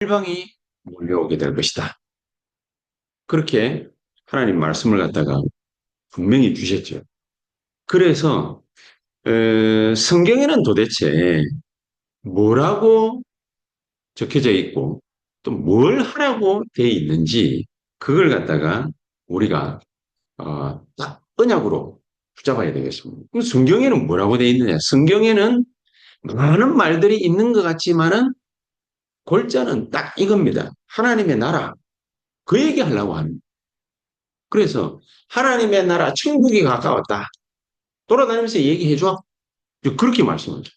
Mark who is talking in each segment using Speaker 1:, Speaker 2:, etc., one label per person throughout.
Speaker 1: 일방이 몰려오게 될 것이다. 그렇게 하나님 말씀을 갖다가 분명히 주셨죠. 그래서 성경에는 도대체 뭐라고 적혀져 있고 또 뭘 하라고 되어 있는지 그걸 갖다가 우리가 딱 언약으로 붙잡아야 되겠습니다. 그럼 성경에는 뭐라고 되어 있느냐? 성경에는 많은 말들이 있는 것 같지만은 골자는 딱 이겁니다. 하나님의 나라. 그 얘기하려고 합니다. 그래서 하나님의 나라 천국이 가까웠다. 돌아다니면서 얘기해줘. 그렇게 말씀하죠.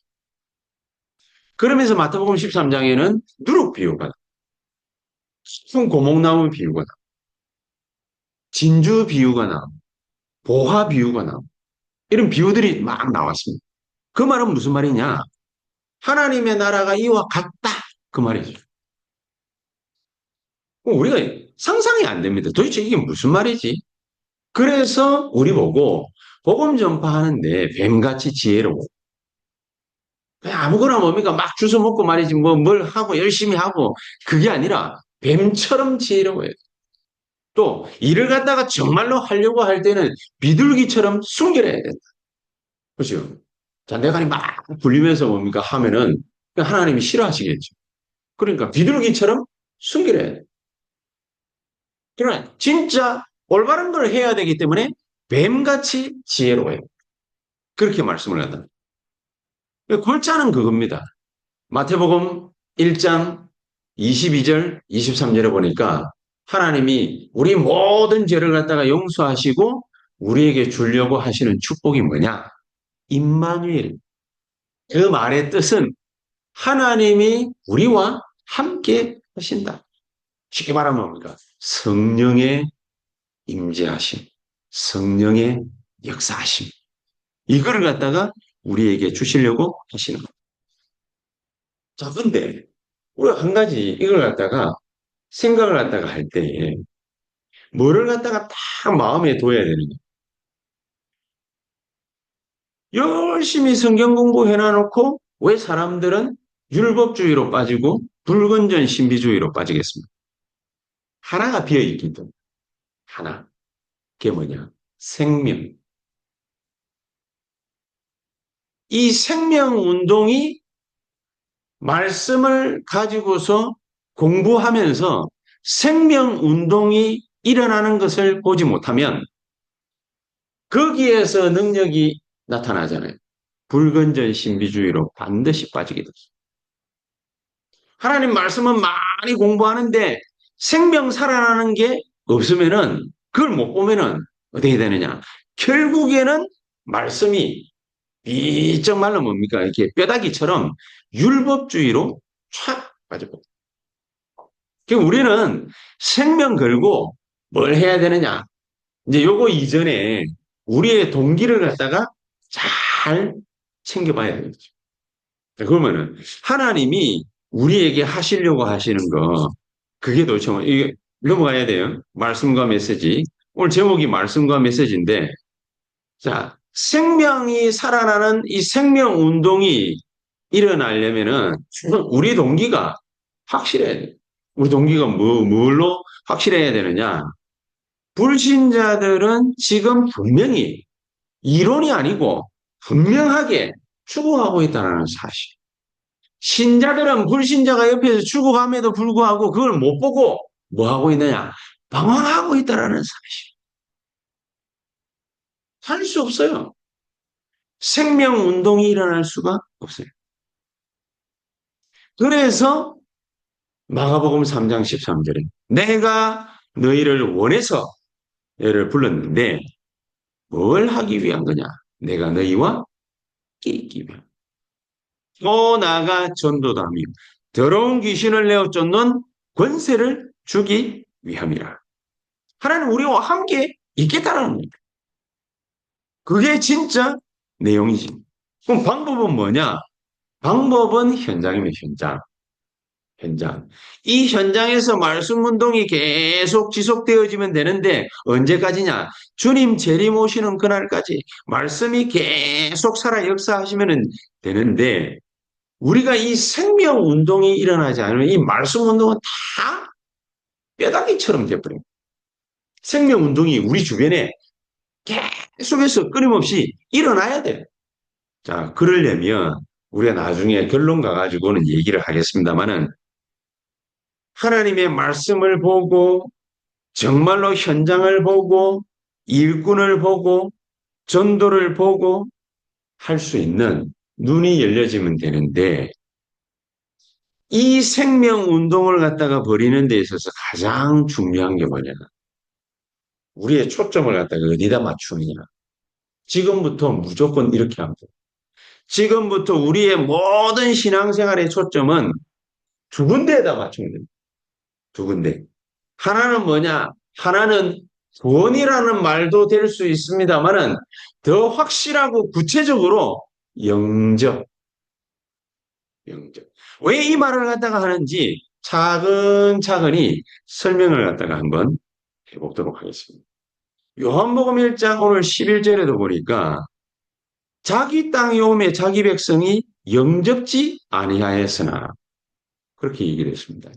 Speaker 1: 그러면서 마태복음 13장에는 누룩 비유가 나와. 큰 고목나무 비유가 나와. 진주 비유가 나와. 보화 비유가 나와. 이런 비유들이 막 나왔습니다. 그 말은 무슨 말이냐? 하나님의 나라가 이와 같다. 그 말이죠. 우리가 상상이 안 됩니다. 도대체 이게 무슨 말이지? 그래서 우리 보고 복음 전파하는데 뱀같이 지혜로워. 아무거나 뭡니까? 막 주워 먹고 말이지, 뭐, 뭘 하고, 열심히 하고, 그게 아니라, 뱀처럼 지혜로워요. 또, 일을 갖다가 정말로 하려고 할 때는 비둘기처럼 순결해야 된다. 그렇죠? 자, 내가 막 굴리면서 뭡니까? 하면은, 하나님이 싫어하시겠죠. 그러니까, 비둘기처럼 순결해야 돼. 그러나, 진짜 올바른 걸 해야 되기 때문에, 뱀같이 지혜로워요. 그렇게 말씀을 한다. 골자는 그겁니다. 마태복음 1장 22절, 23절에 보니까 하나님이 우리 모든 죄를 갖다가 용서하시고 우리에게 주려고 하시는 축복이 뭐냐? 임마누엘. 그 말의 뜻은 하나님이 우리와 함께 하신다. 쉽게 말하면 뭡니까? 성령의 임재하심, 성령의 역사하심. 이거를 갖다가 우리에게 주시려고 하시는 것. 자, 근데 우리가 한 가지 이걸 갖다가 생각을 갖다가 할 때 뭐를 갖다가 딱 마음에 둬야 되느냐. 열심히 성경 공부해 놔놓고 왜 사람들은 율법주의로 빠지고 불건전 신비주의로 빠지겠습니까? 하나가 비어있기 때문에. 하나. 그게 뭐냐? 생명. 이 생명 운동이 말씀을 가지고서 공부하면서 생명 운동이 일어나는 것을 보지 못하면 거기에서 능력이 나타나잖아요. 불건전 신비주의로 반드시 빠지게 됩니다. 하나님 말씀은 많이 공부하는데 생명 살아나는 게 없으면은 그걸 못 보면은 어떻게 되느냐? 결국에는 말씀이 비쩍 말라 뭡니까? 이렇게 뼈다귀처럼 율법주의로 촥 빠져버려요. 그럼 우리는 생명 걸고 뭘 해야 되느냐? 이제 요거 이전에 우리의 동기를 갖다가 잘 챙겨봐야 되겠죠. 그러면은 하나님이 우리에게 하시려고 하시는 거 그게 도대체 이게 넘어가야 돼요. 말씀과 메시지. 오늘 제목이 말씀과 메시지인데 자 생명이 살아나는 이 생명 운동이 일어나려면은 우리 동기가 확실해야 돼. 우리 동기가 뭘로 확실해야 되느냐? 불신자들은 지금 분명히 이론이 아니고 분명하게 추구하고 있다는 사실. 신자들은 불신자가 옆에서 추구함에도 불구하고 그걸 못 보고 뭐 하고 있느냐? 방황하고 있다는 사실. 할 수 없어요. 생명 운동이 일어날 수가 없어요. 그래서 마가복음 3장 13절에 내가 너희를 원해서 너희를 불렀는데 뭘 하기 위한 거냐? 내가 너희와 있기 위한. 또 나아가 전도다며 더러운 귀신을 내어 쫓는 권세를 주기 위함이라. 하나님 우리와 함께 있겠다는 겁니다. 그게 진짜 내용이지. 그럼 방법은 뭐냐? 방법은 현장이면 현장. 현장. 이 현장에서 말씀 운동이 계속 지속되어지면 되는데 언제까지냐? 주님 재림 오시는 그날까지 말씀이 계속 살아 역사하시면 되는데 우리가 이 생명 운동이 일어나지 않으면 이 말씀 운동은 다 뼈다귀처럼 돼버립니다. 생명 운동이 우리 주변에 계속해서 끊임없이 일어나야 돼요. 자, 그러려면 우리가 나중에 결론 가가지고는 얘기를 하겠습니다만은 하나님의 말씀을 보고 정말로 현장을 보고 일꾼을 보고 전도를 보고 할 수 있는 눈이 열려지면 되는데 이 생명 운동을 갖다가 벌이는 데 있어서 가장 중요한 게 뭐냐? 우리의 초점을 갖다가 어디다 맞추느냐? 지금부터 무조건 이렇게 합니다. 지금부터 우리의 모든 신앙생활의 초점은 두 군데에다 맞추면 됩니다. 두 군데. 하나는 뭐냐? 하나는 구원이라는 말도 될 수 있습니다만은 더 확실하고 구체적으로 영접, 영접. 왜 이 말을 갖다가 하는지 차근차근히 설명을 갖다가 한번 해보도록 하겠습니다. 요한복음 1장 오늘 11절에도 보니까 자기 땅에 오매 자기 백성이 영접지 아니하였으나 그렇게 얘기를 했습니다.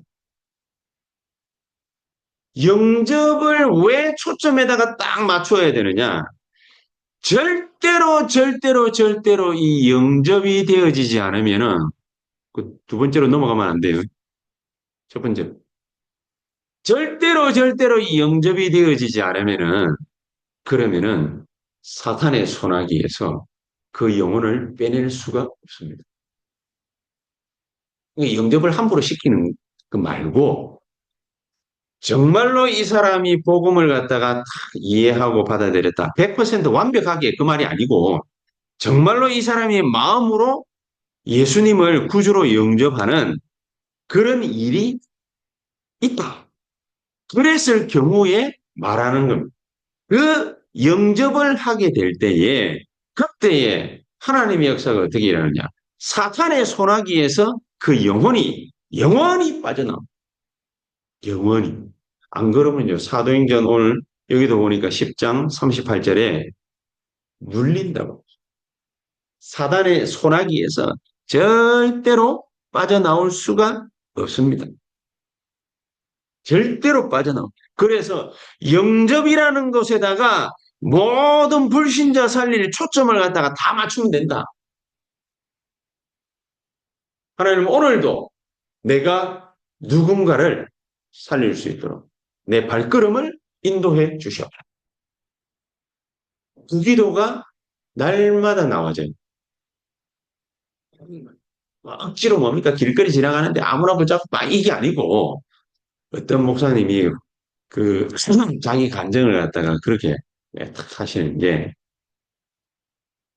Speaker 1: 영접을 왜 초점에다가 딱 맞춰야 되느냐? 절대로 이 영접이 되어지지 않으면은 그 두 번째로 넘어가면 안 돼요. 첫 번째. 절대로 이 영접이 되어지지 않으면은 그러면은 사탄의 손아귀에서 그 영혼을 빼낼 수가 없습니다. 영접을 함부로 시키는 그 말고 정말로 이 사람이 복음을 갖다가 다 이해하고 받아들였다. 100% 완벽하게 그 말이 아니고 정말로 이 사람이 마음으로 예수님을 구주로 영접하는 그런 일이 있다. 그랬을 경우에 말하는 겁니다. 그 영접을 하게 될 때에 그때에 하나님의 역사가 어떻게 일어나냐. 사탄의 소나기에서 그 영원히 빠져나옵니다. 영원히. 안 그러면요. 사도행전 오늘 여기도 보니까 10장 38절에 눌린다고. 사단의 소나기에서 절대로 빠져나올 수가 없습니다. 절대로 빠져나옵니다. 그래서 영접이라는 것에다가 모든 불신자 살릴 초점을 갖다가 다 맞추면 된다. 하나님 오늘도 내가 누군가를 살릴 수 있도록 내 발걸음을 인도해 주셔. 그 기도가 날마다 나와져요. 억지로 뭡니까? 길거리 지나가는데 아무나 붙잡고 막 이게 아니고 어떤 목사님이 그 자기 간증을 갖다가 그렇게 탁 하시는 게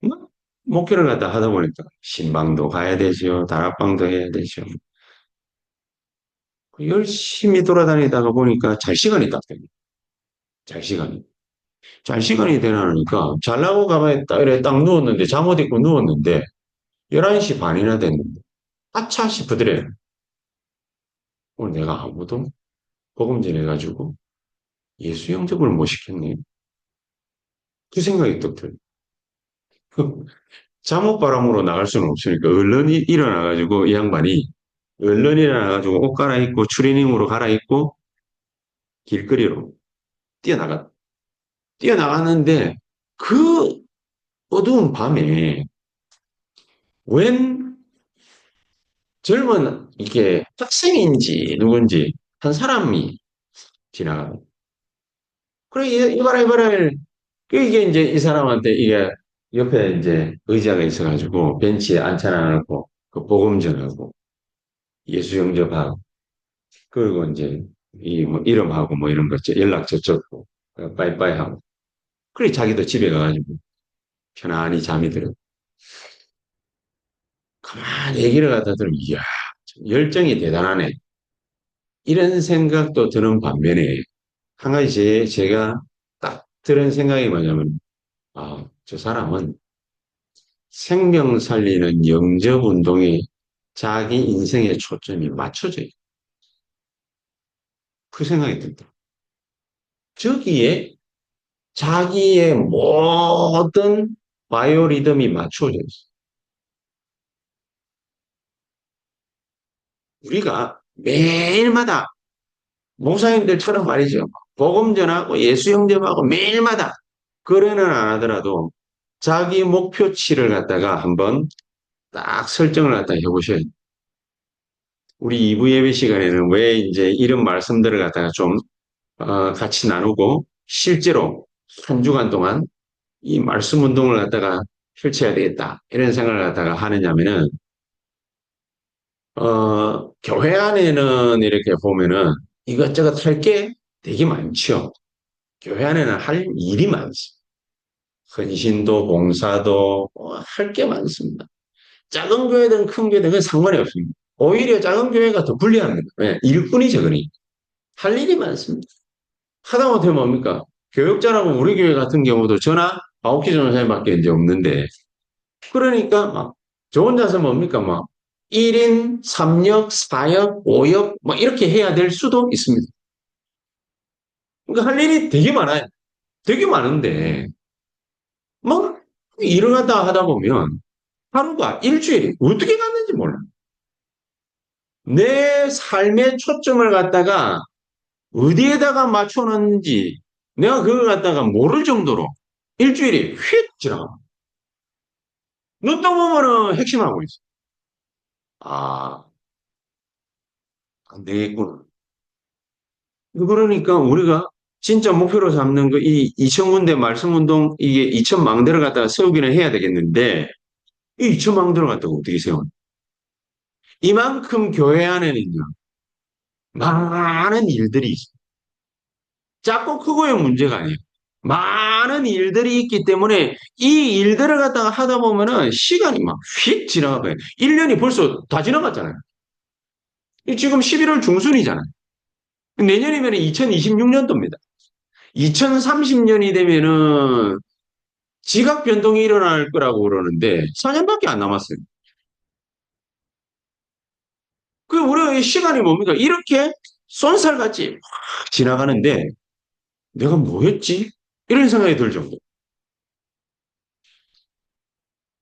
Speaker 1: 뭐? 목회를 갖다 하다 보니까 신방도 가야 되죠. 다락방도 해야 되죠. 열심히 돌아다니다가 보니까 잘 시간이 딱 됩니다. 잘 시간이. 잘 시간이 되나니까 잘나고 가만히 딱, 이래 딱 누웠는데 잠옷 입고 누웠는데 11시 반이나 됐는데 아차 싶으더래요. 오늘 내가 아무도 복음 전해가지고 예수 영접을 못 시켰네. 그 생각이 또 들어요. 잠옷 바람으로 나갈 수는 없으니까 얼른 일어나가지고 이 양반이 얼른 일어나가지고 옷 갈아입고 추리닝으로 갈아입고 길거리로 뛰어나갔 뛰어나갔는데 그 어두운 밤에 웬 젊은 이게 학생인지 누군지 한 사람이 지나가요. 그래 이봐라 이게 이제 이 사람한테 이게 옆에 이제 의자가 있어가지고 벤치에 앉혀놔놓고 그 복음 전하고 예수 영접하고 그리고 이제 이 뭐 이름하고 뭐 이런 거 연락처 적고 빠이빠이 하고 그래 자기도 집에 가가지고 편안히 잠이 들어. 가만히 얘기를 하다 들으면 이야 열정이 대단하네. 이런 생각도 드는 반면에 한 가지 제가 딱 들은 생각이 뭐냐면 저 사람은 생명 살리는 영접 운동에 자기 인생의 초점이 맞춰져 있고 그 생각이 든다. 저기에 자기의 모든 바이오리듬이 맞춰져 있어. 우리가 매일마다 목사님들처럼 말이죠. 복음 전하고 예수 영접하고 매일마다 그래는 안 하더라도 자기 목표치를 갖다가 한번 딱 설정을 갖다 해보셔야 돼요. 우리 2부 예배 시간에는 왜 이제 이런 말씀들을 갖다가 좀 같이 나누고 실제로 한 주간 동안 이 말씀 운동을 갖다가 펼쳐야 되겠다 이런 생각을 갖다가 하느냐면은 교회 안에는 이렇게 보면은 이것저것 할 게 되게 많죠. 교회 안에는 할 일이 많습니다. 헌신도 봉사도 할 게 많습니다. 작은 교회든 큰 교회든 그건 상관이 없습니다. 오히려 작은 교회가 더 불리합니다. 왜? 일꾼이 적으니 할 일이 많습니다. 하다못해 뭡니까? 교육자라고 우리 교회 같은 경우도 전화 9시 전화사님밖에 이제 없는데 그러니까 막 저 혼자서 뭡니까? 막 1인 3역, 4역, 5역 막 이렇게 해야 될 수도 있습니다. 그러니까 할 일이 되게 많아요. 되게 많은데 막 일을 하다 보면 하루가 일주일이 어떻게 갔는지 몰라. 내 삶의 초점을 갖다가 어디에다가 맞춰놓는지 내가 그걸 갖다가 모를 정도로 일주일이 휙 지나가. 눈 떠보면은 핵심하고 있어. 아, 안 되겠구나. 그러니까 우리가 진짜 목표로 삼는 거, 이 2,000군데 말씀운동, 이게 2,000망대를 갖다가 세우기는 해야 되겠는데, 이 2,000망대를 갖다가 어떻게 세우는 이만큼 교회 안에는요, 많은 일들이 있어요. 작고 크고의 문제가 아니에요. 많은 일들이 있기 때문에 이 일들을 갖다가 하다 보면은 시간이 막 휙 지나가요. 1년이 벌써 다 지나갔잖아요. 지금 11월 중순이잖아요. 내년이면 2026년도입니다. 2030년이 되면은 지각 변동이 일어날 거라고 그러는데 4년밖에 안 남았어요. 그 우리의 시간이 뭡니까? 이렇게 쏜살같이 확 지나가는데 내가 뭐 했지? 이런 생각이 들 정도.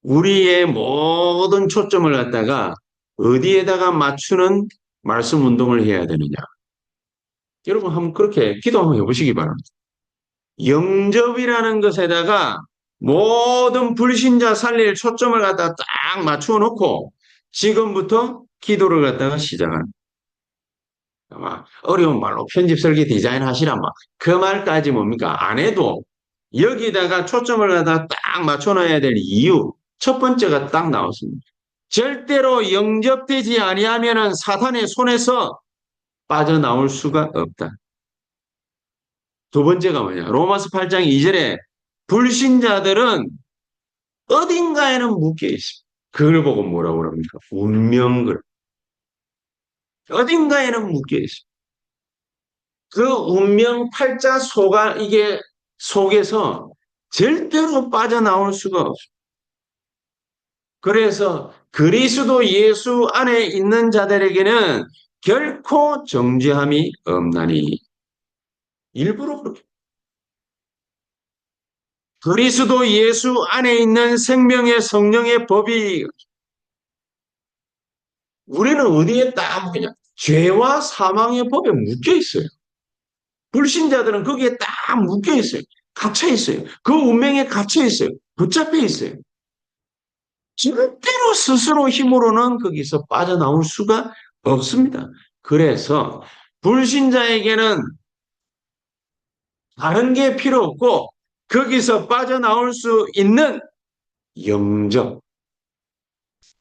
Speaker 1: 우리의 모든 초점을 갖다가 어디에다가 맞추는 말씀 운동을 해야 되느냐. 여러분 한번 그렇게 기도 한번 해보시기 바랍니다. 영접이라는 것에다가 모든 불신자 살릴 초점을 갖다 딱 맞추어 놓고 지금부터 기도를 갖다가 시작하는. 아마 어려운 말로 편집 설계 디자인 하시란 말. 그 말까지 뭡니까? 안 해도 여기다가 초점을 갖다 딱 맞춰놔야 될 이유. 첫 번째가 딱 나왔습니다. 절대로 영접되지 아니하면은 사탄의 손에서 빠져나올 수가 없다. 두 번째가 뭐냐? 로마서 8장 2절에 불신자들은 어딘가에는 묶여 있습니다. 그걸 보고 뭐라고 그럽니까? 운명글. 어딘가에는 묶여 있습니다. 그 운명 팔자 이게 속에서 절대로 빠져나올 수가 없습니다. 그래서 그리스도 예수 안에 있는 자들에게는 결코 정죄함이 없나니. 일부러 그렇게. 그리스도 예수 안에 있는 생명의 성령의 법이 우리는 어디에 딱 그냥 죄와 사망의 법에 묶여 있어요. 불신자들은 거기에 딱 묶여 있어요. 갇혀 있어요. 그 운명에 갇혀 있어요. 붙잡혀 있어요. 절대로 스스로 힘으로는 거기서 빠져나올 수가 없습니다. 그래서 불신자에게는 다른 게 필요 없고 거기서 빠져나올 수 있는 영접,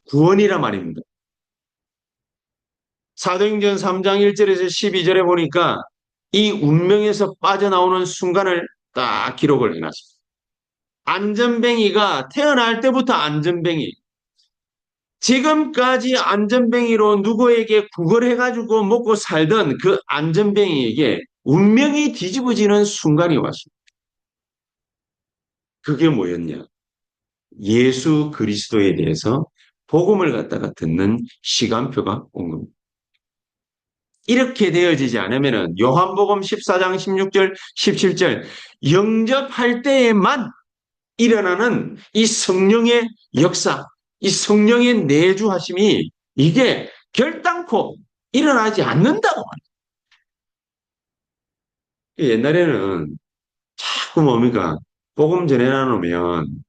Speaker 1: 구원이란 말입니다. 사도행전 3장 1절에서 12절에 보니까 이 운명에서 빠져나오는 순간을 딱 기록을 해놨습니다. 안전뱅이가 태어날 때부터 안전뱅이, 지금까지 안전뱅이로 누구에게 구걸해가지고 먹고 살던 그 안전뱅이에게 운명이 뒤집어지는 순간이 왔습니다. 그게 뭐였냐? 예수 그리스도에 대해서 복음을 갖다가 듣는 시간표가 온 겁니다. 이렇게 되어지지 않으면 요한복음 14장 16절, 17절 영접할 때에만 일어나는 이 성령의 역사, 이 성령의 내주하심이 이게 결단코 일어나지 않는다고 말이에요. 옛날에는 자꾸 뭡니까? 복음 전해나 놓으면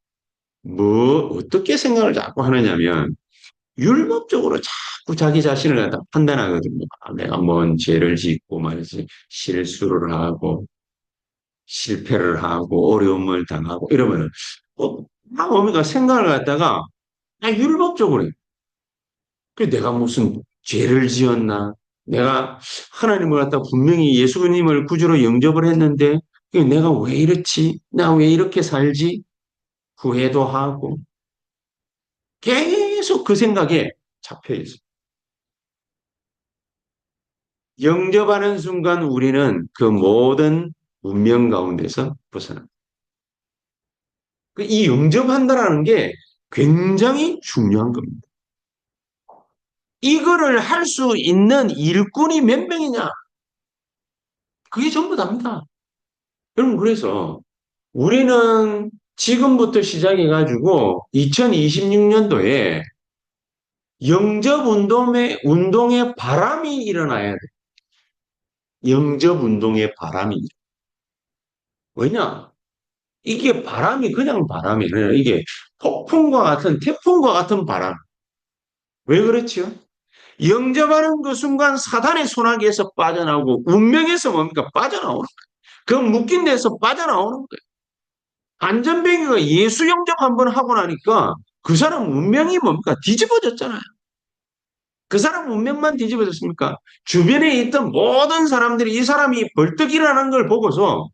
Speaker 1: 어떻게 생각을 자꾸 하느냐면 율법적으로 자꾸 자기 자신을 갖다 판단하거든요. 아, 내가 뭔 죄를 짓고 말이지 실수를 하고 실패를 하고 어려움을 당하고 이러면은 막 뭡니까? 생각을 갖다가 율법적으로 해요. 내가 무슨 죄를 지었나? 내가 하나님을 갖다 분명히 예수님을 구주로 영접을 했는데 내가 왜 이렇지? 나 왜 이렇게 살지? 후회도 하고 계속 그 생각에 잡혀 있어. 영접하는 순간 우리는 그 모든 운명 가운데서 벗어납니다. 이 영접한다라는 게 굉장히 중요한 겁니다. 이거를 할 수 있는 일꾼이 몇 명이냐? 그게 전부 답니다. 여러분, 그래서 우리는 지금부터 시작해가지고 2026년도에 영접 운동의 바람이 일어나야 돼. 영접 운동의 바람이. 왜냐? 이게 바람이 그냥 바람이 아니라 이게 폭풍과 같은 태풍과 같은 바람. 왜 그렇지요? 영접하는 그 순간 사단의 소나기에서 빠져나오고 운명에서 뭡니까? 빠져나오는 거예요. 그 묶인 데서 빠져나오는 거예요. 안전뱅이가 예수 영접 한번 하고 나니까 그 사람 운명이 뭡니까? 뒤집어졌잖아요. 그 사람 운명만 뒤집어졌습니까? 주변에 있던 모든 사람들이 이 사람이 벌떡 일어나는 걸 보고서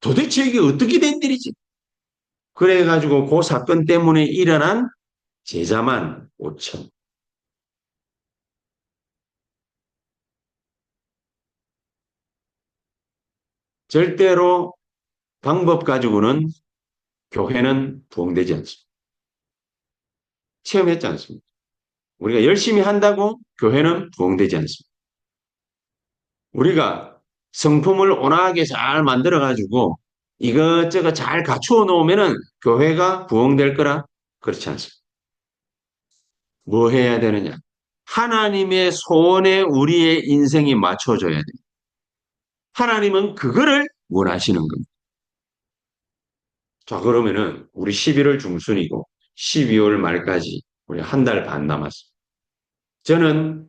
Speaker 1: 도대체 이게 어떻게 된 일이지? 그래가지고 그 사건 때문에 일어난 제자만 5천. 절대로 방법 가지고는 교회는 부흥되지 않습니다. 체험했지 않습니다. 우리가 열심히 한다고 교회는 부흥되지 않습니다. 우리가 성품을 온화하게 잘 만들어가지고 이것저것 잘 갖추어 놓으면은 교회가 부흥될 거라 그렇지 않습니다. 뭐 해야 되느냐? 하나님의 소원에 우리의 인생이 맞춰져야 돼. 하나님은 그거를 원하시는 겁니다. 자, 그러면은 우리 11월 중순이고 12월 말까지 우리 한 달 반 남았습니다. 저는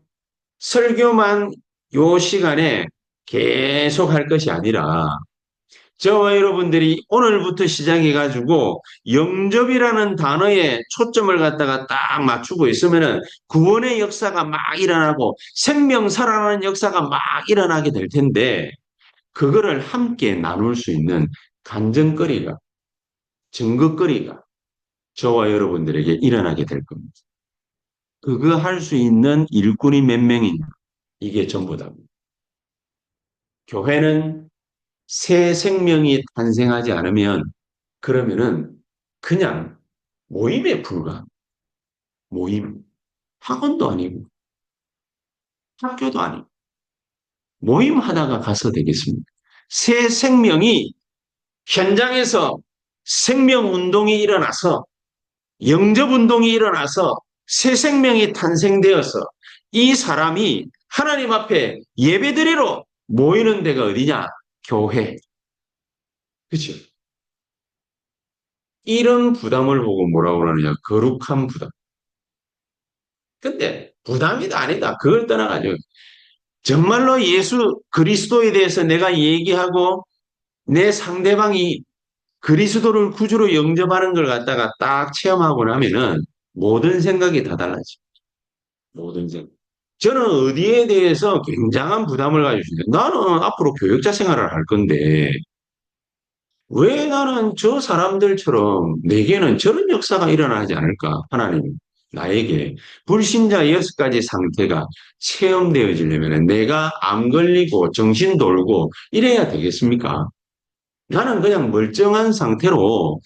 Speaker 1: 설교만 요 시간에 계속 할 것이 아니라 저와 여러분들이 오늘부터 시작해가지고 영접이라는 단어에 초점을 갖다가 딱 맞추고 있으면은 구원의 역사가 막 일어나고 생명 살아나는 역사가 막 일어나게 될 텐데 그거를 함께 나눌 수 있는 간증거리가 증거거리가 저와 여러분들에게 일어나게 될 겁니다. 그거 할 수 있는 일꾼이 몇 명이냐? 이게 전부다. 교회는 새 생명이 탄생하지 않으면 그러면은 그냥 모임에 불과. 모임. 학원도 아니고 학교도 아니고 모임 하다가 가서 되겠습니까? 새 생명이 현장에서 생명 운동이 일어나서 영접 운동이 일어나서 새 생명이 탄생되어서 이 사람이 하나님 앞에 예배드리러 모이는 데가 어디냐? 교회. 그렇죠? 이런 부담을 보고 뭐라고 그러느냐? 거룩한 부담. 근데 부담이다 아니다. 그걸 떠나가지고 정말로 예수 그리스도에 대해서 내가 얘기하고 내 상대방이 그리스도를 구주로 영접하는 걸 갖다가 딱 체험하고 나면은 모든 생각이 다 달라져. 모든 생각. 저는 어디에 대해서 굉장한 부담을 가지고 있어요. 나는 앞으로 교육자 생활을 할 건데 왜 나는 저 사람들처럼 내게는 저런 역사가 일어나지 않을까? 하나님, 나에게 불신자 6가지 상태가 체험되어지려면 내가 암 걸리고 정신 돌고 이래야 되겠습니까? 나는 그냥 멀쩡한 상태로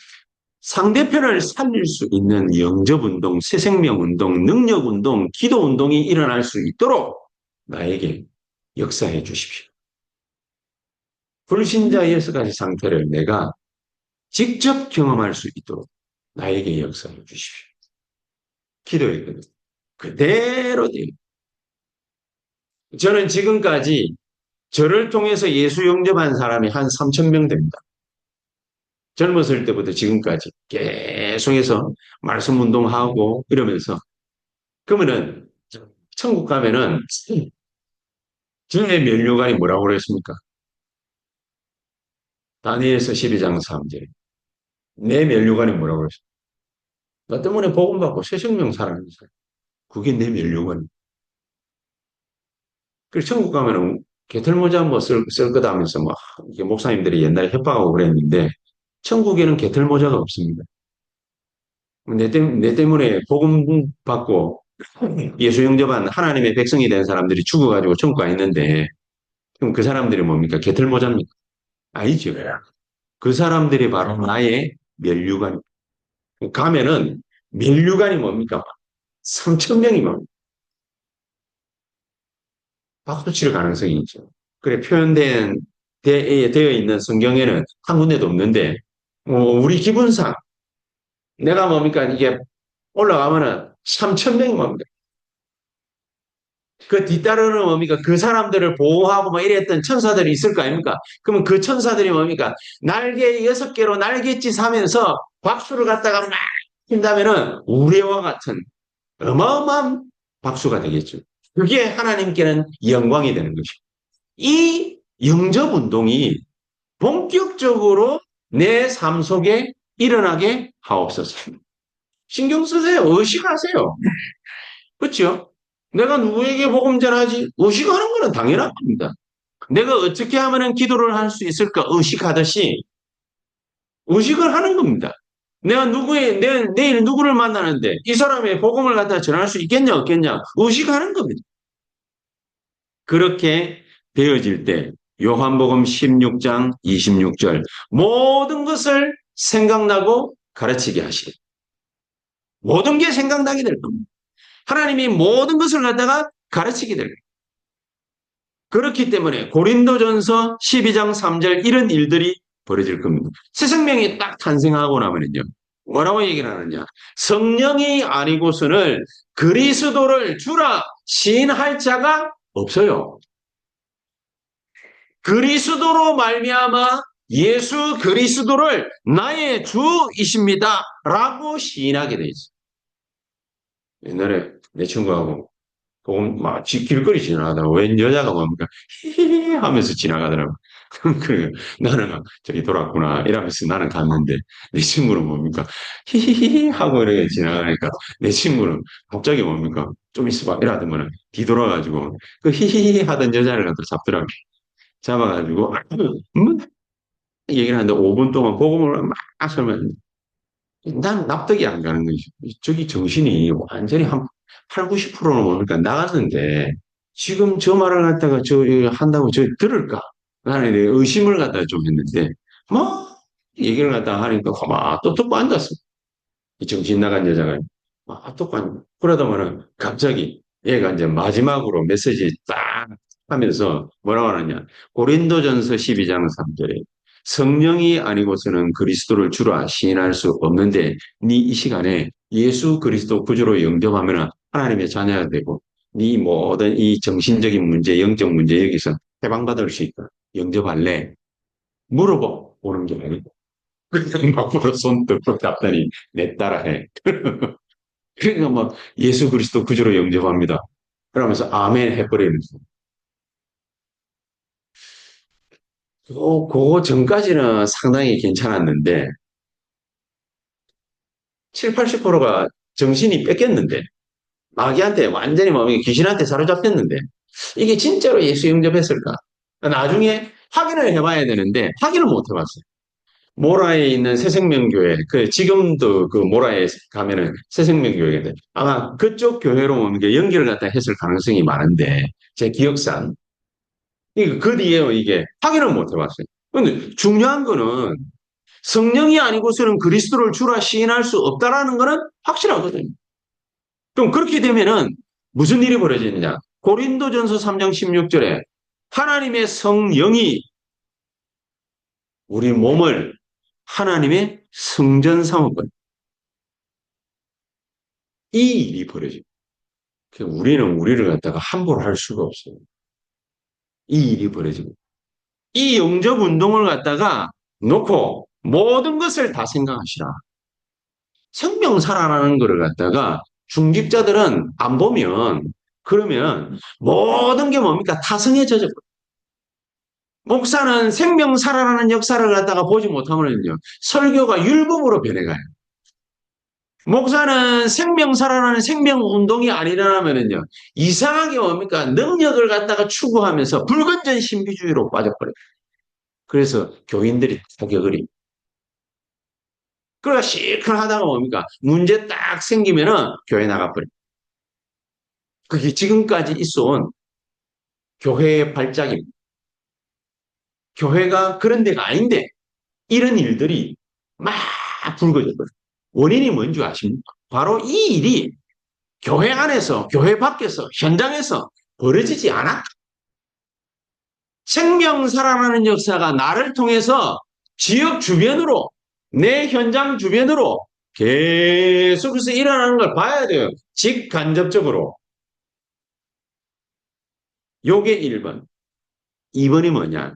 Speaker 1: 상대편을 살릴 수 있는 영접운동, 새생명운동, 능력운동, 기도운동이 일어날 수 있도록 나에게 역사해 주십시오. 불신자 6가지 상태를 내가 직접 경험할 수 있도록 나에게 역사해 주십시오. 기도했거든. 그대로 돼요. 저는 지금까지 저를 통해서 예수 영접한 사람이 한 3천 명 됩니다. 젊었을 때부터 지금까지 계속해서 말씀 운동하고 이러면서 그러면은 천국 가면은 저의 면류관이 뭐라고 그랬습니까? 다니엘서 12장 3절. 내 면류관이 뭐라고 그랬습니까? 나 때문에 복음 받고 새 생명 살아가는 사람. 그게 내 면류관. 그래서 천국 가면은 개털모자 한번 쓸 거다 하면서 막 이게 목사님들이 옛날에 협박하고 그랬는데 천국에는 개털모자가 없습니다. 내 때문에 복음 받고 예수 영접한 하나님의 백성이 된 사람들이 죽어가지고 천국 가 있는데 그럼 그 사람들이 뭡니까? 개털모자입니까? 아니죠. 그 사람들이 바로 나의 면류관. 가면은 면류관이 뭡니까? 3천 명이 뭡니까? 박수 칠 가능성이 있죠. 그래 되어 있는 성경에는 한 군데도 없는데 우리 기분상 내가 뭡니까? 이게 올라가면은 3천 명이 뭡니까? 그 뒤따르는 뭡니까? 그 사람들을 보호하고 뭐 이랬던 천사들이 있을 거 아닙니까? 그러면 그 천사들이 뭡니까? 날개 6개로 날갯짓 하면서 박수를 갖다가 막 친다면은 우리와 같은 어마어마한 박수가 되겠죠. 그게 하나님께는 영광이 되는 것이고. 이 영접 운동이 본격적으로 내 삶 속에 일어나게 하옵소서. 신경 쓰세요. 의식하세요. 그렇죠? 내가 누구에게 복음 전하지? 의식하는 거는 당연한 겁니다. 내가 어떻게 하면 기도를 할 수 있을까? 의식하듯이 의식을 하는 겁니다. 내일 누구를 만나는데 이 사람의 복음을 갖다 전할 수 있겠냐, 없겠냐? 의식하는 겁니다. 그렇게 되어질 때 요한복음 16장 26절 모든 것을 생각나고 가르치게 하시리. 모든 게 생각나게 될 겁니다. 하나님이 모든 것을 갖다가 가르치게 될 겁니다. 그렇기 때문에 고린도전서 12장 3절 이런 일들이 벌어질 겁니다. 새 생명이 딱 탄생하고 나면요. 뭐라고 얘기를 하느냐. 성령이 아니고서는 그리스도를 주라 시인할 자가 없어요. 그리스도로 말미암아 예수 그리스도를 나의 주이십니다라고 시인하게 돼 있어요. 옛날에 내 친구하고 조금 막 길거리 지나가다가 웬 여자가 뭡니까 히히히 하면서 지나가더라고. 그래 나는 저기 돌았구나 이러면서 나는 갔는데 내 친구는 뭡니까 히히히 하고 이렇게 지나가니까 내 친구는 갑자기 뭡니까 좀 있어봐 이러더만 뒤돌아가지고 그 히히히 하던 여자를 갖다 잡더라고. 잡아가지고 얘기를 하는데 5분 동안 복음을 막 설명했는데 난 납득이 안 가는 거지. 저기 정신이 완전히 한 8, 90%는 뭡니까 나갔는데 지금 저 말을 갖다가 저 이거 한다고 저 들을까? 나는 의심을 갖다가 좀 했는데 뭐 얘기를 갖다가 하니까 가만 또 듣고 앉았어. 이 정신 나간 여자가 듣고 앉아. 그러다가는 갑자기 얘가 이제 마지막으로 메시지 딱 하면서 뭐라고 하느냐. 고린도전서 12장 3절에 성령이 아니고서는 그리스도를 주라 시인할 수 없는데 네 이 시간에 예수 그리스도 구주로 영접하면 하나님의 자녀가 되고 네 모든 이 정신적인 문제, 영적 문제 여기서 해방받을 수 있다. 영접할래? 물어보 보는 게 아니고 그냥 막으로 손 들고 답더니 내 따라해. 그러니까 뭐 예수 그리스도 구주로 영접합니다. 그러면서 아멘 해버리는 거. 그거 전까지는 상당히 괜찮았는데 7, 80%가 정신이 뺏겼는데 마귀한테 완전히 뭐 귀신한테 사로잡혔는데 이게 진짜로 예수 영접했을까? 나중에 확인을 해봐야 되는데 확인을 못 해봤어요. 모라에 있는 새생명교회, 지금도 그 모라에 가면은 새생명교회인데 아마 그쪽 교회로 오는 게 연결을 갖다 했을 가능성이 많은데 제 기억상 그 뒤에 이게 확인을 못 해봤어요. 근데 중요한 거는 성령이 아니고서는 그리스도를 주라 시인할 수 없다라는 거는 확실하거든요. 그럼 그렇게 되면은 무슨 일이 벌어지느냐? 고린도전서 3장 16절에 하나님의 성령이 우리 몸을 하나님의 성전 삼아버린 이 일이 벌어집니다. 우리는 우리를 갖다가 함부로 할 수가 없어요. 이 일이 벌어지고 이 영접 운동을 갖다가 놓고 모든 것을 다 생각하시라. 생명 살아나는 거를 갖다가 중직자들은 안 보면 그러면 모든 게 뭡니까? 타성에 젖어. 목사는 생명 살아나는 역사를 갖다가 보지 못하면요. 설교가 율법으로 변해가요. 목사는 생명 살아나는 생명 운동이 아니라면은요. 이상하게 뭡니까? 능력을 갖다가 추구하면서 불건전 신비주의로 빠져버려요. 그래서 교인들이 타격을 입. 그러니까 시큰하다가 뭡니까? 문제 딱 생기면은 교회 나가버려. 그게 지금까지 있어온 교회의 발작입니다. 교회가 그런 데가 아닌데 이런 일들이 막 불거졌거든요. 원인이 뭔지 아십니까? 바로 이 일이 교회 안에서, 교회 밖에서, 현장에서 벌어지지 않았다. 생명 살아나는 역사가 나를 통해서 지역 주변으로, 내 현장 주변으로 계속해서 일어나는 걸 봐야 돼요. 직간접적으로. 요게 1번. 2번이 뭐냐?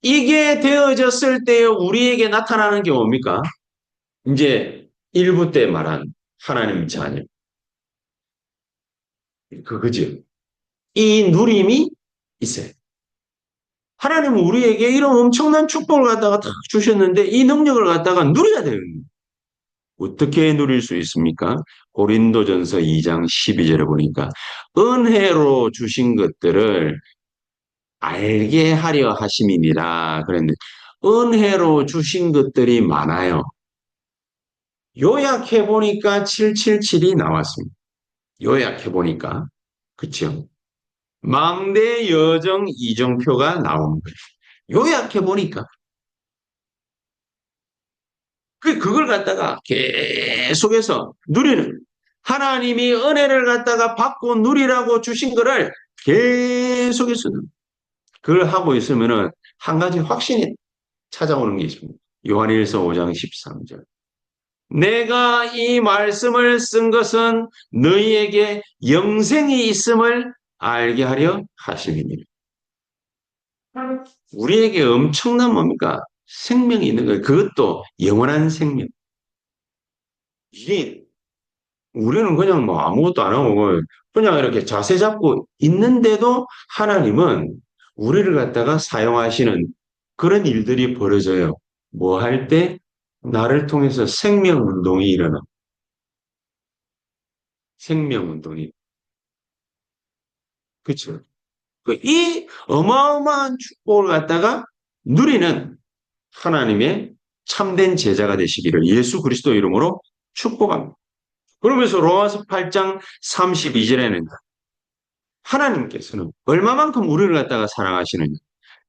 Speaker 1: 이게 되어졌을 때 우리에게 나타나는 게 뭡니까? 이제 1부 때 말한 하나님 자녀. 그거죠. 이 누림이 있어요. 하나님은 우리에게 이런 엄청난 축복을 갖다가 탁 주셨는데 이 능력을 갖다가 누려야 돼요. 어떻게 누릴 수 있습니까? 고린도전서 2장 12절에 보니까 은혜로 주신 것들을 알게 하려 하심이니라 그랬는데 은혜로 주신 것들이 많아요. 요약해 보니까 777이 나왔습니다. 요약해 보니까 그렇죠? 망대 여정 이정표가 나온 거예요. 요약해 보니까 그걸 갖다가 계속해서 누리는 하나님이 은혜를 갖다가 받고 누리라고 주신 거를 계속해서 그걸 하고 있으면은 한 가지 확신이 찾아오는 게 있습니다. 요한일서 5장 13절. 내가 이 말씀을 쓴 것은 너희에게 영생이 있음을 알게 하려 하심이니라. 우리에게 엄청난 뭡니까? 생명이 있는 거예요. 그것도 영원한 생명. 이게 우리는 그냥 뭐 아무것도 안 하고 그냥 이렇게 자세 잡고 있는데도 하나님은 우리를 갖다가 사용하시는 그런 일들이 벌어져요. 뭐 할 때? 나를 통해서 생명운동이 일어나. 생명운동이. 그렇죠? 이 어마어마한 축복을 갖다가 누리는 하나님의 참된 제자가 되시기를 예수 그리스도 이름으로 축복합니다. 그러면서 로마서 8장 32절에는 하나님께서는 얼마만큼 우리를 갖다가 사랑하시느냐.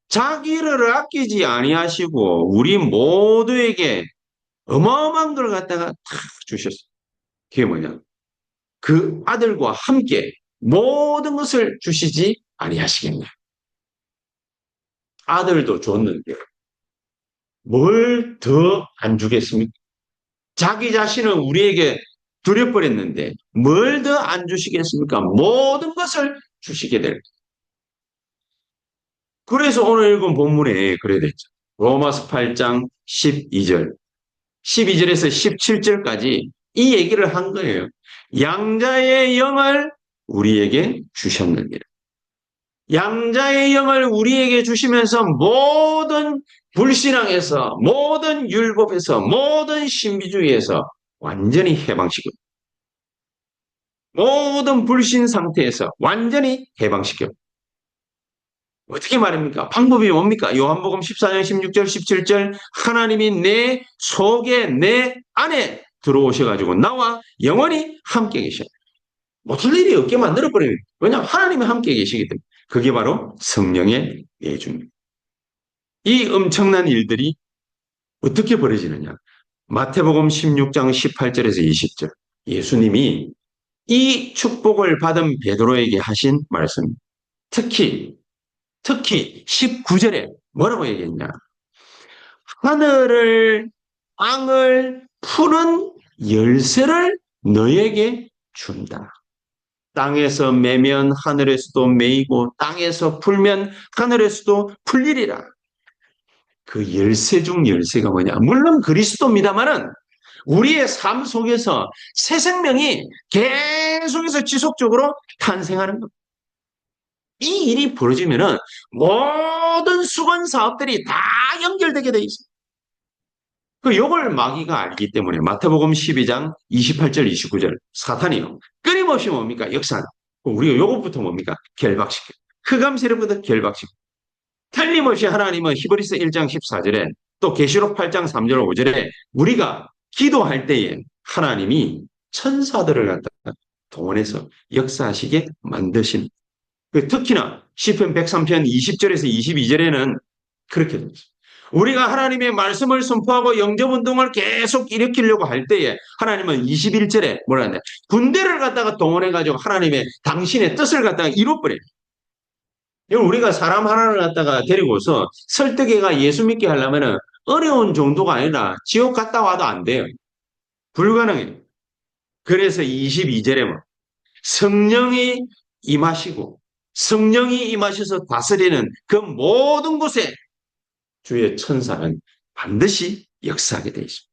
Speaker 1: 자기를 아끼지 아니하시고 우리 모두에게 어마어마한 걸 갖다가 탁 주셨어요. 그게 뭐냐? 그 아들과 함께 모든 것을 주시지 아니하시겠냐. 아들도 줬는데 뭘 더 안 주겠습니까? 자기 자신은 우리에게 드려버렸는데 뭘 더 안 주시겠습니까? 모든 것을 주시게 될. 그래서 오늘 읽은 본문에 그래 됐죠. 로마서 8장 12절. 12절에서 17절까지 이 얘기를 한 거예요. 양자의 영을 우리에게 주셨느니라. 양자의 영을 우리에게 주시면서 모든 불신앙에서, 모든 율법에서, 모든 신비주의에서 완전히 해방시켜. 모든 불신 상태에서 완전히 해방시켜. 어떻게 말입니까? 방법이 뭡니까? 요한복음 14장 16절 17절 하나님이 내 속에 내 안에 들어오셔가지고 나와 영원히 함께 계셔. 못할 일이 없게 만들어버려요. 왜냐하면 하나님이 함께 계시기 때문에. 그게 바로 성령의 내주입니다. 이 엄청난 일들이 어떻게 벌어지느냐. 마태복음 16장 18절에서 20절 예수님이 이 축복을 받은 베드로에게 하신 말씀 특히 19절에 뭐라고 얘기했냐. 하늘을 땅을 푸는 열쇠를 너에게 준다. 땅에서 매면 하늘에서도 매이고 땅에서 풀면 하늘에서도 풀리리라. 그 열쇠 중 열쇠가 뭐냐? 물론 그리스도입니다만은 우리의 삶 속에서 새 생명이 계속해서 지속적으로 탄생하는 겁니다. 이 일이 벌어지면은 모든 수건 사업들이 다 연결되게 돼 있어요. 그 요걸 마귀가 알기 때문에 마태복음 12장 28절 29절 사탄이요. 끊임없이 뭡니까? 역사는. 우리가 요것부터 뭡니까? 결박시켜. 흑암 세력부터 결박시켜. 틀림없이 하나님은 히브리서 1장 14절에 또 계시록 8장 3절 5절에 우리가 기도할 때에 하나님이 천사들을 갖다가 동원해서 역사하시게 만드신 특히나 시편 103편 20절에서 22절에는 그렇게 됩니다. 우리가 하나님의 말씀을 선포하고 영접운동을 계속 일으키려고 할 때에 하나님은 21절에 뭐라 하냐 군대를 갖다가 동원해가지고 하나님의 당신의 뜻을 갖다가 이뤄버려요. 우리가 사람 하나를 갖다가 데리고서 설득해가 예수 믿게 하려면 어려운 정도가 아니라 지옥 갔다 와도 안 돼요. 불가능해요. 그래서 22절에 뭐 성령이 임하시고 성령이 임하셔서 다스리는 그 모든 곳에 주의 천사는 반드시 역사하게 되어 있습니다.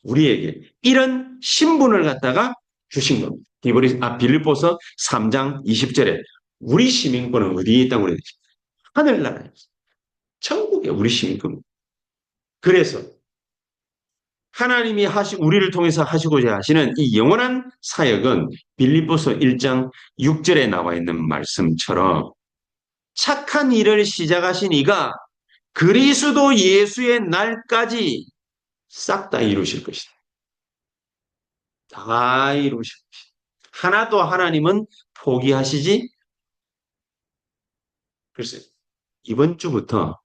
Speaker 1: 우리에게 이런 신분을 갖다가 주신 겁니다. 빌립보서 3장 20절에 우리 시민권은 어디에 있다고 그랬죠? 하늘나라에 있습니다. 천국에 우리 시민권입니다. 그래서 하나님이 우리를 통해서 하시고자 하시는 이 영원한 사역은 빌립보서 1장 6절에 나와 있는 말씀처럼 착한 일을 시작하신 이가 그리스도 예수의 날까지 싹 다 이루실 것이다. 다 이루실 것이다. 하나도 하나님은 포기하시지. 글쎄, 이번 주부터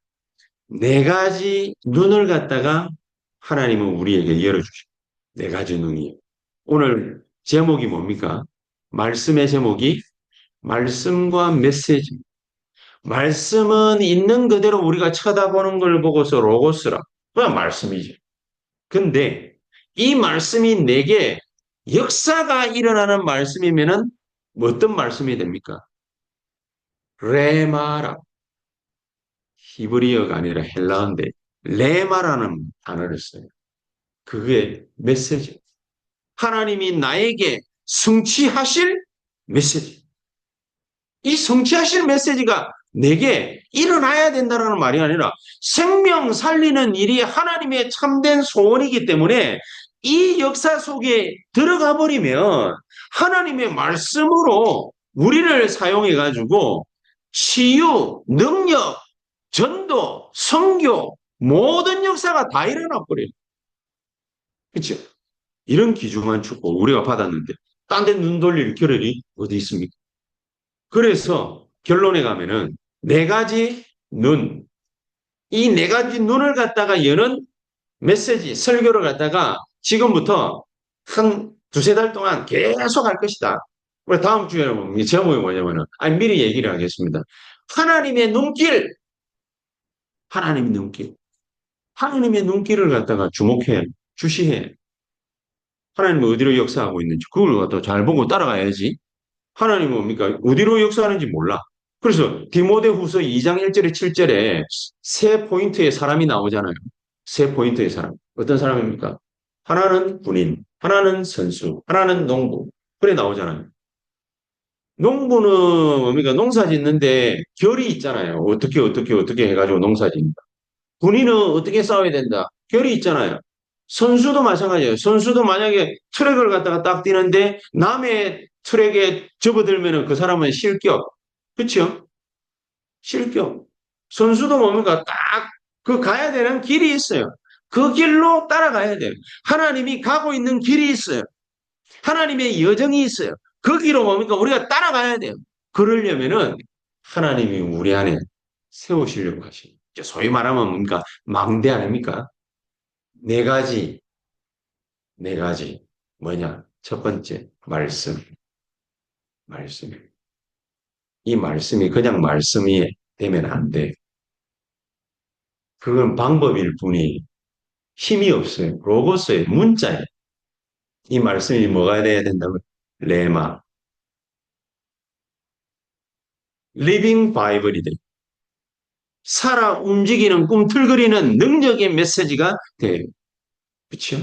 Speaker 1: 네 가지 눈을 갖다가 하나님은 우리에게 열어주십니다. 네 가지 눈이. 오늘 제목이 뭡니까? 말씀의 제목이 말씀과 메시지. 말씀은 있는 그대로 우리가 쳐다보는 걸 보고서 로고스라. 그냥 말씀이지. 근데 이 말씀이 내게 역사가 일어나는 말씀이면은 어떤 말씀이 됩니까? 레마라. 히브리어가 아니라 헬라어인데 레마라는 단어를 써요. 그게 메시지. 하나님이 나에게 성취하실 메시지. 이 성취하실 메시지가 내게 일어나야 된다는 말이 아니라 생명 살리는 일이 하나님의 참된 소원이기 때문에 이 역사 속에 들어가 버리면 하나님의 말씀으로 우리를 사용해 가지고 치유, 능력, 전도, 선교 모든 역사가 다 일어나 버려요. 그렇죠? 이런 귀중한 축복 우리가 받았는데 딴 데 눈 돌릴 겨를이 어디 있습니까? 그래서 결론에 가면은 네 가지 눈, 이 네 가지 눈을 갖다가 여는 메시지, 설교를 갖다가 지금부터 한 두세 달 동안 계속 할 것이다. 우리 다음 주에는 제목이 뭐냐면은, 미리 얘기를 하겠습니다. 하나님의 눈길, 하나님의 눈길, 하나님의 눈길을 갖다가 주목해, 주시해. 하나님은 어디로 역사하고 있는지 그걸 갖다 잘 보고 따라가야지. 하나님은 뭡니까? 어디로 역사하는지 몰라. 그래서 디모데후서 2장 1절에 7절에 세 포인트의 사람이 나오잖아요. 세 포인트의 사람. 어떤 사람입니까? 하나는 군인, 하나는 선수, 하나는 농부. 그래 나오잖아요. 농부는 뭡니까? 농사 짓는데 결이 있잖아요. 어떻게 해가지고 농사 짓는다. 군인은 어떻게 싸워야 된다. 결이 있잖아요. 선수도 마찬가지예요. 선수도 만약에 트랙을 갖다가 딱 뛰는데 남의 트랙에 접어들면 그 사람은 실격. 그렇죠? 실격. 선수도 뭡니까? 딱 그 가야 되는 길이 있어요. 그 길로 따라가야 돼요. 하나님이 가고 있는 길이 있어요. 하나님의 여정이 있어요. 그 길로 뭡니까? 우리가 따라가야 돼요. 그러려면은 하나님이 우리 안에 세우시려고 하시는. 소위 말하면 뭡니까? 망대 아닙니까? 네 가지. 네 가지. 뭐냐? 첫 번째, 말씀. 말씀. 이 말씀이 그냥 말씀이 되면 안 돼. 그건 방법일 뿐이 힘이 없어요. 로고스의 문자예요. 이 말씀이 뭐가 돼야 된다고? 레마. 리빙 바이블이 돼. 살아 움직이는 꿈틀거리는 능력의 메시지가 돼요. 그렇죠?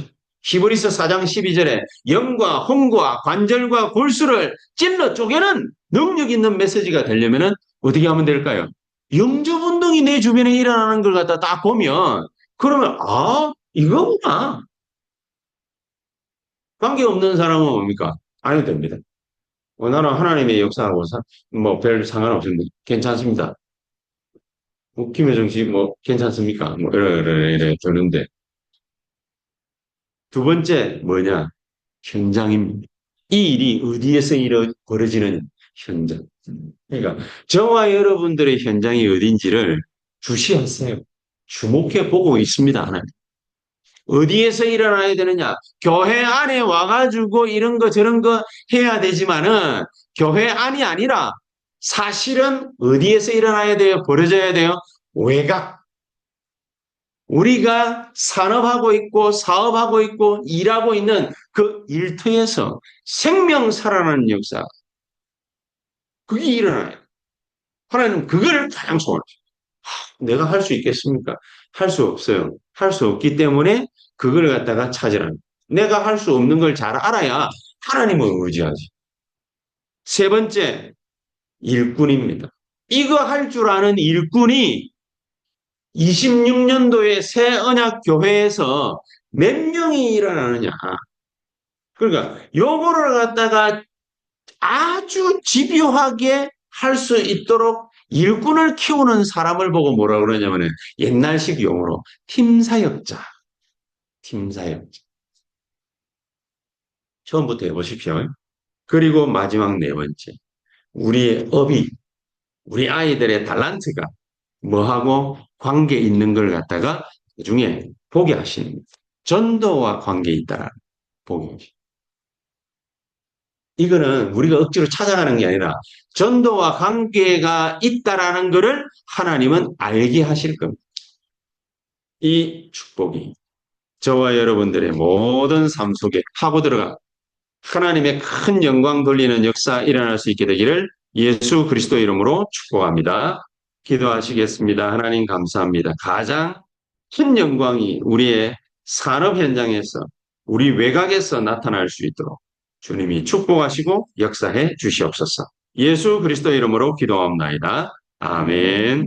Speaker 1: 히브리서 4장 12절에 영과 혼과 관절과 골수를 찔러 쪼개는 능력 있는 메시지가 되려면은 어떻게 하면 될까요? 영접 운동이 내 주변에 일어나는 걸 갖다 딱 보면 그러면 이거구나. 관계없는 사람은 뭡니까? 안 해도 됩니다. 나는 하나님의 역사하고 뭐별 상관없습니다. 괜찮습니다. 김여정 씨 뭐 괜찮습니까? 뭐 이래 되는데 두 번째 뭐냐? 현장입니다. 이 일이 어디에서 벌어지는 현장. 그러니까 저와 여러분들의 현장이 어딘지를 주시하세요. 주목해 보고 있습니다. 하나님. 어디에서 일어나야 되느냐? 교회 안에 와가지고 이런 거 저런 거 해야 되지만은 교회 안이 아니라 사실은 어디에서 일어나야 돼요? 벌어져야 돼요? 외곽. 우리가 산업하고 있고 사업하고 있고 일하고 있는 그 일터에서 생명 살아나는 역사. 그게 일어나요. 하나님은 그걸 가장 소원하죠. 내가 할 수 있겠습니까? 할 수 없어요. 할 수 없기 때문에 그걸 갖다가 찾으라는. 내가 할 수 없는 걸 잘 알아야 하나님을 의지하지. 세 번째, 일꾼입니다. 이거 할 줄 아는 일꾼이 26년도에 새 언약 교회에서 몇 명이 일어나느냐. 그러니까 요거를 갖다가 아주 집요하게 할 수 있도록 일꾼을 키우는 사람을 보고 뭐라 그러냐면은 옛날식 용어로 팀사역자. 팀사역자. 처음부터 해보십시오. 그리고 마지막 네 번째. 우리의 업이, 우리 아이들의 달란트가 뭐하고 관계 있는 걸 갖다가 나중에 보게 하시는 거예요. 전도와 관계 있다라는 보게 하시는 이거는 우리가 억지로 찾아가는 게 아니라 전도와 관계가 있다라는 것을 하나님은 알게 하실 겁니다. 이 축복이 저와 여러분들의 모든 삶 속에 하고 들어가 하나님의 큰 영광 돌리는 역사 일어날 수 있게 되기를 예수 그리스도 이름으로 축복합니다. 기도하시겠습니다. 하나님 감사합니다. 가장 큰 영광이 우리의 산업 현장에서 우리 외곽에서 나타날 수 있도록 주님이 축복하시고 역사해 주시옵소서. 예수 그리스도 이름으로 기도합니다. 아멘.